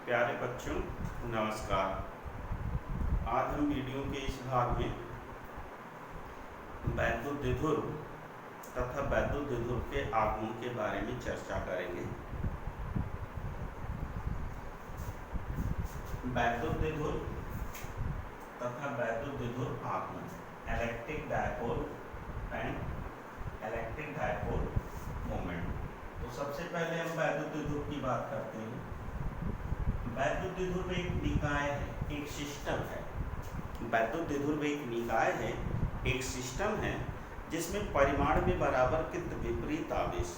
प्यारे बच्चों, नमस्कार। आज हम वीडियो के इस भाग में वैद्युतद्युतिव तथा वैद्युतद्युतिव के आगमन के बारे में चर्चा करेंगे। वैद्युतद्युतिव तथा वैद्युतद्युतिव आगमन, electric dipole and electric dipole moment. तो सबसे पहले हम वैद्युतद्युतिव की बात करते हैं। वैद्युतद्युतिव एक निकाय है, एक सिस्टम है। वैद्युतद्युतिव एक निकाय है, एक सिस्टम है जिसमें परिमाण में बराबर किंतु विपरीत आवेश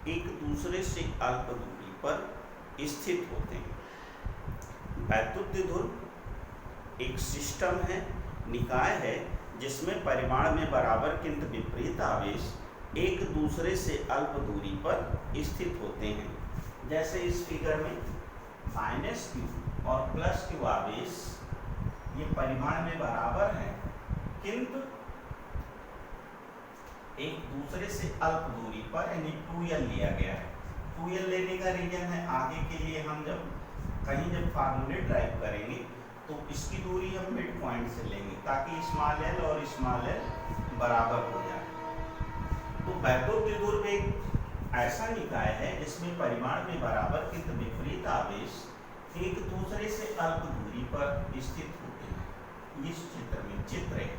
एक दूसरे से अल्प दूरी पर स्थित होते हैं। वैद्युतद्युतिव एक सिस्टम है, निकाय है जिसमें परिमाण में बराबर किंतु विपरीत आवेश एक दूसरे से अल्प दूरी पर स्थित होते हैं। जैसे इस फिगर में -q और +q आवेश ये परिमाण में बराबर है किंतु एक दूसरे से अल्प दूरी पर, यानी 2l लिया गया है। 2l लेने का रीजन है, आगे के लिए हम जब फार्मूले ड्राइव करेंगे तो इसकी दूरी हम मिड पॉइंट से लेंगे ताकि स्मॉल l और स्मॉल l बराबर हो जाए। तो वैद्युतद्युतिव एक ऐसा निकाय है जिसमें परिमाण में बराबर किंतु विपरीत आवेश एक दूसरे से अल्प दूरी पर स्थित होते हैं। इस चित्र में चित्र है,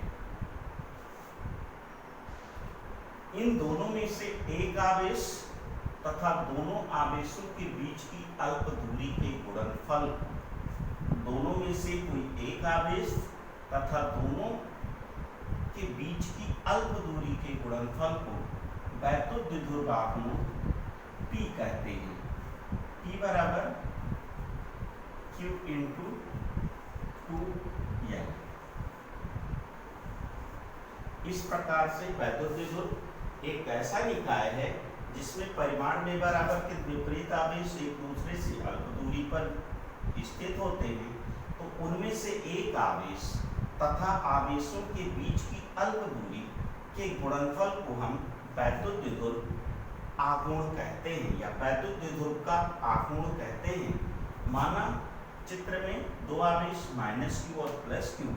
इन दोनों में से एक आवेश तथा दोनों आवेशों के बीच की अल्प दूरी के गुणनफल, दोनों में से कोई एक आवेश तथा दोनों के बीच की अल्प दूरी के गुणनफल को वैद्युतद्युतिव आगमन P कहते हैं। P बराबर Q इंटू 2l। इस प्रकार से वैद्युतद्युतिव एक ऐसा निकाय है जिसमें परिमाण में बराबर के विपरीत आवेश एक दूसरे से अल्प दूरी पर स्थित होते हैं। तो उनमें से एक आवेश तथा आवेशों के बीच की अल्प दूरी के गुणनफल को हम वैद्युतद्युतिव आघूर्ण कहते हैं या वैद्युतद्युतिव का आघूर्ण कहते हैं। माना चित्र में दो आवेश -q और +q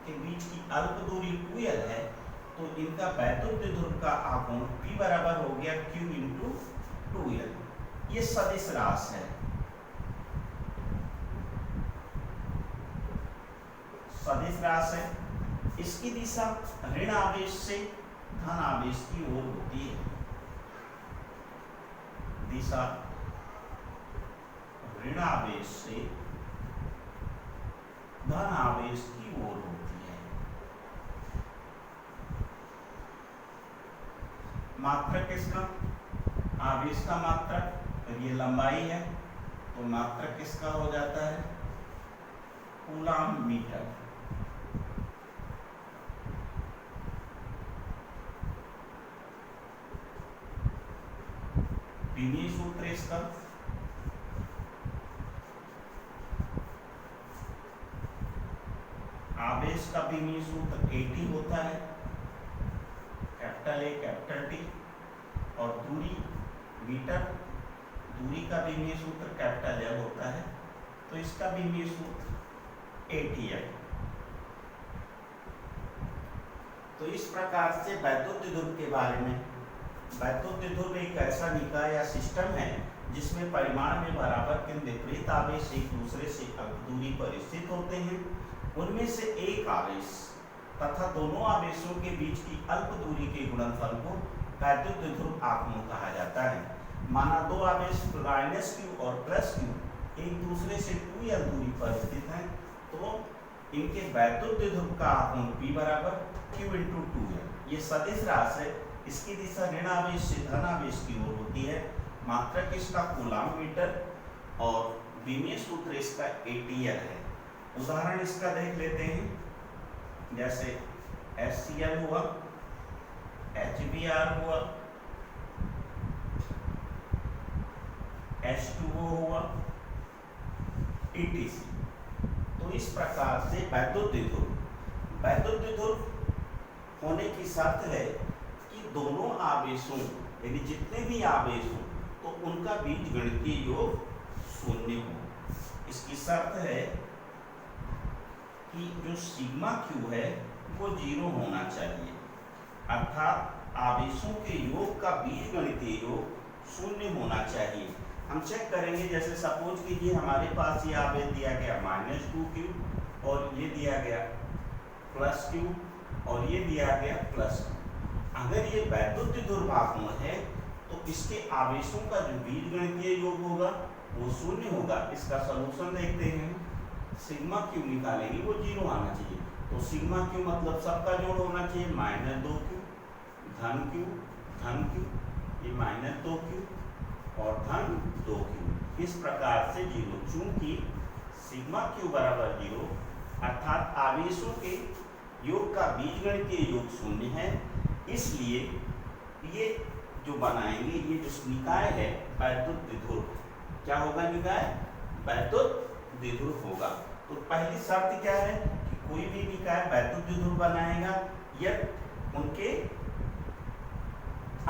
के बीच की अल्प दूरी 2l है, तो इनका वैद्युतद्युतिव का आघूर्ण P बराबर हो गया Q इंटू 2l। ये सदिश राशि है, सदिश राशि है। इसकी दिशा ऋण आवेश से धन आवेश की ओर होती है। दिशा ऋण आवेश से धन आवेश की ओर होती है। मात्रक किसका? आवेश का मात्रक, ये लंबाई है तो मात्रक किसका हो जाता है? Coulomb metre. विमीय सूत्र इसका आवेश का विमीय सूत्र AT होता है, कैपिटल A कैपिटल T, और दूरी मीटर, दूरी का विमीय सूत्र कैपिटल L होता है, तो इसका विमीय सूत्र ATL। तो इस प्रकार से वैद्युतद्युतिव के बारे में, वैद्युतद्युतिव एक ऐसा निकाय या सिस्टम है जिसमें परिमाण में बराबर किंतु विपरीत आवेश एक दूसरे से अल्प दूरी पर स्थित होते हैं। उनमें से एक आवेश तथा दोनों आवेशों के बीच की अल्प दूरी के गुणनफल को वैद्युतद्युतिव आघूर्ण कहा जाता है। माना दो आवेश -q और +q एक दूसरे से 2l दूरी पर स्थित हैं, तो इनके वैद्युतद्युतिव का आघूर्ण P बराबर Q इंटू 2l। ये सदिश राशि है, इसकी दिशा ऋण आवेश से धन आवेश की ओर होती है। मात्रक इसका कूलम्ब मीटर और विमीय सूत्र इसका ATL है। उदाहरण इसका देख लेते हैं, जैसे HCl हुआ, HBr हुआ, H2O हुआ, etc। तो इस प्रकार से वैद्युतद्युतिव होने की शर्त है कि दोनों आवेशों, यानी जितने भी आवेश हों, तो उनका बीजगणितीय योग 0 हो। इसकी शर्त है कि जो सिग्मा क्यू है वो 0 होना चाहिए, अर्थात आवेशों के योग का बीजगणितीय योग 0 होना चाहिए। हम चेक करेंगे, जैसे सपोज कीजिए हमारे पास ये आवेश दिया गया -2q और ये दिया गया +q और ये दिया गया +q। अगर ये वैद्युत द्विध्रुव है तो इसके आवेशों का जो बीजगणितीय योग होगा वो 0 होगा। इसका सलूशन देखते हैं, सिग्मा क्यू निकालेंगे वो 0 आना चाहिए। तो सिग्मा क्यू मतलब सबका जोड़ होना चाहिए, -2q धन q धन q, ये -2q और धन 2q, इस प्रकार से 0। चूंकि सिग्मा क्यू बराबर 0 अर्थात आवेशों के योग का बीजगणितीय योग 0 है, इसलिए ये जो बनाएंगे, ये जो निकाय है वैद्युत द्विध्रुव, क्या होगा निकाय? वैद्युत द्विध्रुव होगा। तो पहली शर्त क्या है कि कोई भी निकाय वैद्युत द्विध्रुव बनाएगा यदि उनके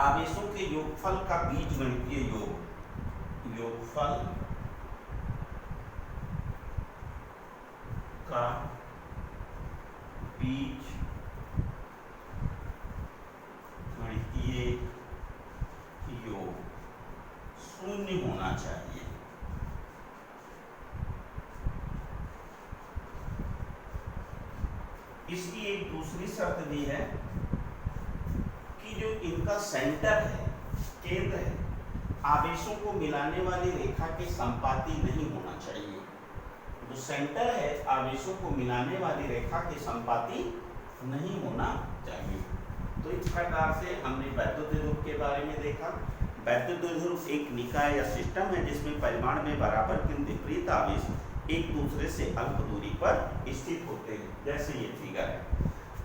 आवेशों के योगफल का बीजगणितीय योग, योगफल का बीज गणितीय योग 0 होना चाहिए। इसकी एक दूसरी शर्त भी है कि जो इनका सेंटर है, केंद्र है, आवेशों को मिलाने वाली रेखा के संपाती नहीं होना चाहिए। जो सेंटर है आवेशों को मिलाने वाली रेखा के संपाती नहीं होना चाहिए। तो इस प्रकार से हमने वैद्युत द्विध्रुव के बारे में देखा। वैद्युत द्विध्रुव एक निकाय या सिस्टम है जिसमें परिमाण में बराबर किंतु विपरीत आवेश एक दूसरे से अल्प दूरी पर स्थित होते हैं, जैसे ये फिगर है।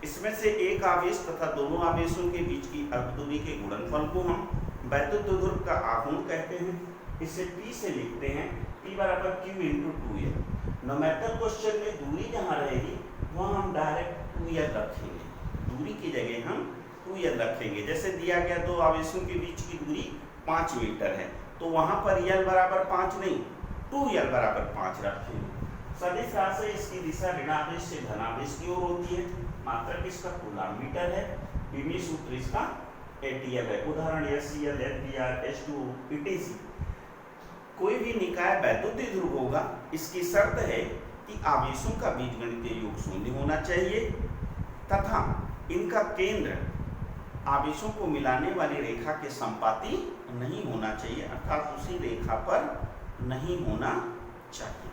इसमें से एक आवेश तथा दोनों आवेशों के बीच की अल्प दूरी के गुणनफल को हम वैद्युत द्विध्रुव का आघूर्ण कहते हैं। इसे P से लिखते हैं, P बराबर Q × 2L। न्यूमेरिकल क्वेश्चन में दूरी जहाँ रहेगी वहाँ हम डायरेक्ट 2L रखेंगे, दूरी की जगह हम 2L रखेंगे। जैसे दिया गया दो आवेशों के बीच की दूरी 5 मीटर है, तो वहाँ पर L बराबर 5 नहीं 2L बराबर 5 रखेंगे। सदिश राशि से इसकी दिशा ऋणावेश से धनावेश की ओर होती है। मात्रक इसका कूलम मीटर है। विमीय सूत्र इसका ATL है। उदाहरण SCl, SBr, H2O, ETC। कोई भी निकाय वैद्युत द्विध्रुव होगा, इसकी शर्त है कि आवेशों का बीजगणितीय योग 0 होना चाहिए तथा इनका केंद्र आवेशों को मिलाने वाली रेखा के संपाती नहीं होना चाहिए, अर्थात उसी रेखा पर नहीं होना चाहिए।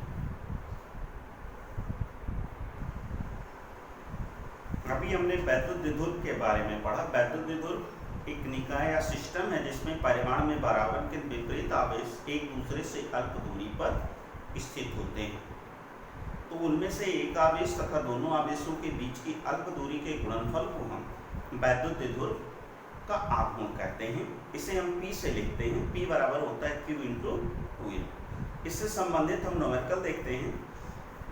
अभी हमने वैद्युत द्विध्रुव के बारे में पढ़ा। वैद्युत द्विध्रुव एक निकाय या सिस्टम है जिसमें परिमाण में बराबर के विपरीत आवेश एक दूसरे से अल्प दूरी पर स्थित होते हैं। तो उनमें से एक आवेश तथा दोनों आवेशों के बीच की अल्प दूरी के गुणनफल को हम वैद्युत द्विध्रुव का आघूर्ण कहते हैं। इसे हम P से लिखते हैं। P बराबर होता है Q × 2L। इससे संबंधित हम न्यूमेरिकल देखते हैं।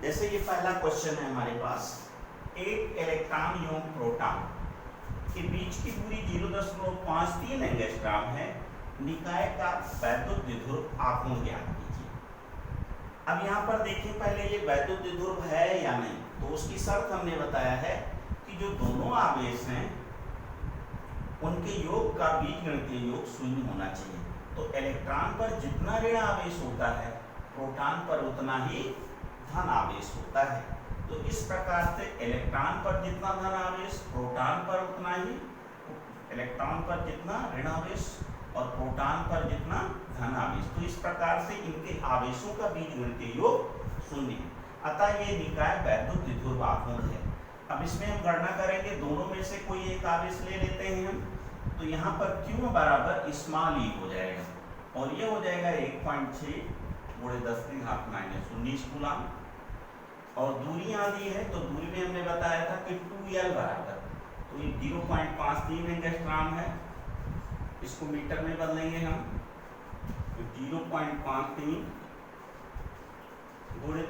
जैसे ये पहला क्वेश्चन है हमारे पास, एक इलेक्ट्रॉन एवं प्रोटॉन के बीच की दूरी 0.53 एंगस्ट्रॉम है। निकाय का वैद्युत द्विध्रुव आघूर्ण ज्ञात कीजिए। अब यहाँ पर देखिए, पहले ये वैद्युत द्विध्रुव है या नहीं, तो उसकी शर्त हमने बताया है कि जो दोनों आवेश हैं उनके योग का बीजगणितीय योग 0 होना चाहिए। तो इलेक्ट्रॉन पर जितना ऋण आवेश होता है, प्रोटॉन पर उतना ही धन आवेश होता है। तो इस प्रकार से इलेक्ट्रॉन पर जितना धन आवेश, प्रोटॉन पर उतना ही, इलेक्ट्रॉन पर जितना ऋण आवेश और प्रोटॉन पर जितना धन आवेश। तो इस प्रकार से इनके आवेशों का बीजगणितीय योग 0 है। अतः ये निकाय वैद्युत द्विध्रुव आघूर्ण है। अब इसमें हम गणना करेंगे, दोनों में से कोई एक आवेश ले लेते हैं हम। तो यहाँ पर Q बराबर स्मॉल e हो जाएगा और ये हो जाएगा 1.6 × 10⁻⁻19 कूलम। और दूरी यहाँ दी है, तो दूरी में हमने बताया था कि 2L बराबर, तो ये 0.53 एंगस्ट्रॉम है। इसको मीटर में बदलेंगे हम, तो 0.53 ×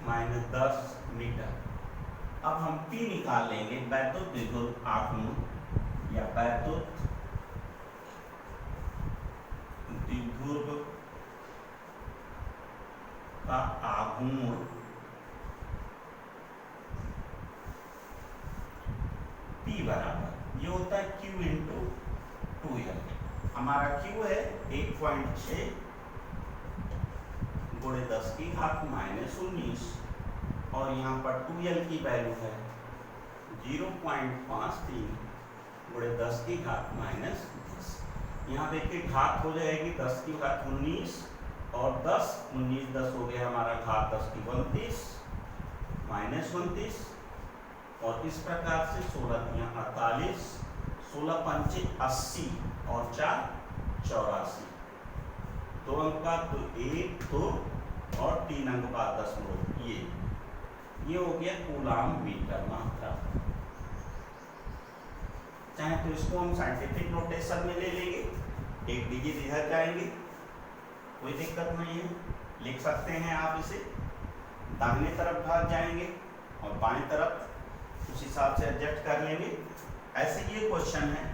10⁻⁻10 मीटर। अब हम P निकाल लेंगे, वैद्युत द्विध्रुव आघूर्ण या वैद्युत द्विध्रुव का आघूर्ण P बराबर ये होता है Q इंटू 2L। हमारा Q है 1.6 गुणे 10 की घात -19 और यहाँ पर 2L की वैल्यू है 0.53 गुणे 10 की घात -10। यहाँ देखिए घात हो जाएगी 10 की घात 19 और 10 19 10 हो गया हमारा घात 10 की 29 -29 और इस प्रकार से 16 48 16 पंचे 80 और 4 84। 2 अंक बाद तो 1 2 और 3 अंक बाद 10 ये हो गया कूलाम मीटर मात्रा। चाहे तो इसको हम साइंटिफिक नोटेशन में ले लेंगे, एक डिजिट इधर जाएंगे, कोई दिक्कत नहीं है, लिख सकते हैं आप इसे। दाहिने तरफ भाग जाएंगे और बाएं तरफ उस हिसाब से एडजस्ट कर लेंगे। ऐसे ये क्वेश्चन है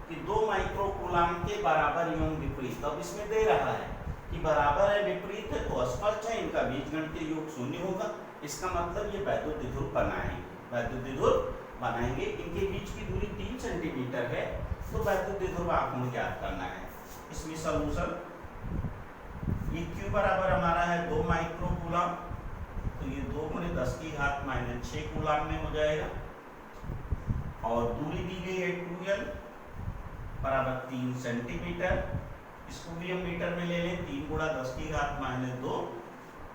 कि 2 माइक्रो कूलाम के बराबर एवं विपरीत, अब इसमें दे रहा है कि बराबर है विपरीत है तो स्पष्ट है इनका बीजगणितीय योग 0 होगा। इसका मतलब ये वैद्युत द्विध्रुव बनाएंगे। इनके बीच की दूरी 3 सेंटीमीटर है तो वैद्युत द्विध्रुव आघूर्ण ज्ञात करना है। इसमें सॉल्यूशन ये Q बराबर हमारा है 2 माइक्रो कूलाम, तो ये 2 गुणे 10 की घात -6 कूलाम में हो जाएगा और दूरी दी गई है 2L बराबर 3 सेंटीमीटर। इसको भी हम मीटर में ले लें, 3 गुणा 10 की घात -2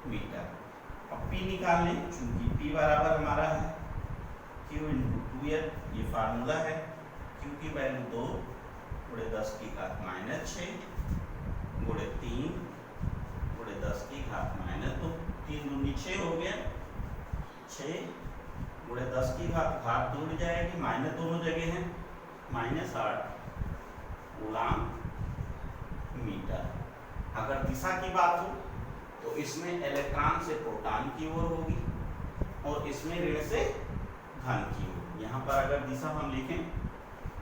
मीटर। अब P निकाल लें, चूंकि P बराबर हमारा है Q इंटू 2L, ये फार्मूला है। Q की वैल्यू 2 गुणे 10 की घात -6 गुणे 3 गुणे 10 की घात -2, 3 दूनी 6 हो गया, 6 गुणे 10 की घात जुड़ जाएगी, माइनस दोनों जगह हैं, -8 कूलाम मीटर। अगर दिशा की बात हो तो इसमें इलेक्ट्रॉन से प्रोटॉन की ओर होगी और इसमें ऋण से धन की ओर। यहाँ पर अगर दिशा हम लिखें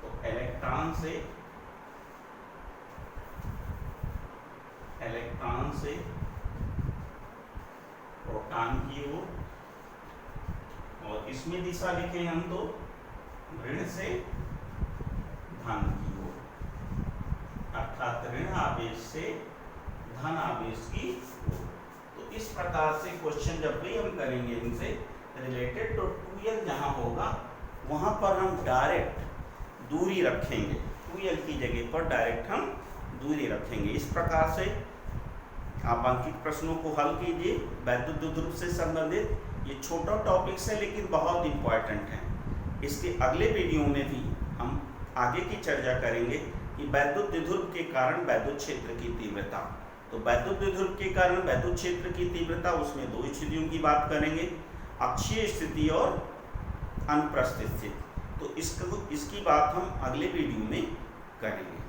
तो इलेक्ट्रॉन से प्रोटॉन की ओर, और इसमें दिशा लिखें हम तो ऋण से धन की ओर, अर्थात ऋण आवेश से धन आवेश की ओर। तो इस प्रकार से क्वेश्चन जब भी हम करेंगे इनसे रिलेटेड तो 2L जहां होगा वहां पर हम डायरेक्ट दूरी रखेंगे, 2L की जगह पर डायरेक्ट हम दूरी रखेंगे। इस प्रकार से आप अंकित प्रश्नों को हल कीजिए वैद्युत द्विध्रुव से संबंधित। ये छोटा टॉपिक्स है लेकिन बहुत इंपॉर्टेंट है। इसके अगले वीडियो में भी हम आगे की चर्चा करेंगे कि वैद्युत द्विध्रुव के कारण वैद्युत क्षेत्र की तीव्रता। तो वैद्युत द्विध्रुव के कारण वैद्युत क्षेत्र की तीव्रता, उसमें 2 स्थितियों की बात करेंगे, अक्षीय स्थिति और अनुप्रस्थ स्थिति। तो इसकी बात हम अगले वीडियो में करेंगे।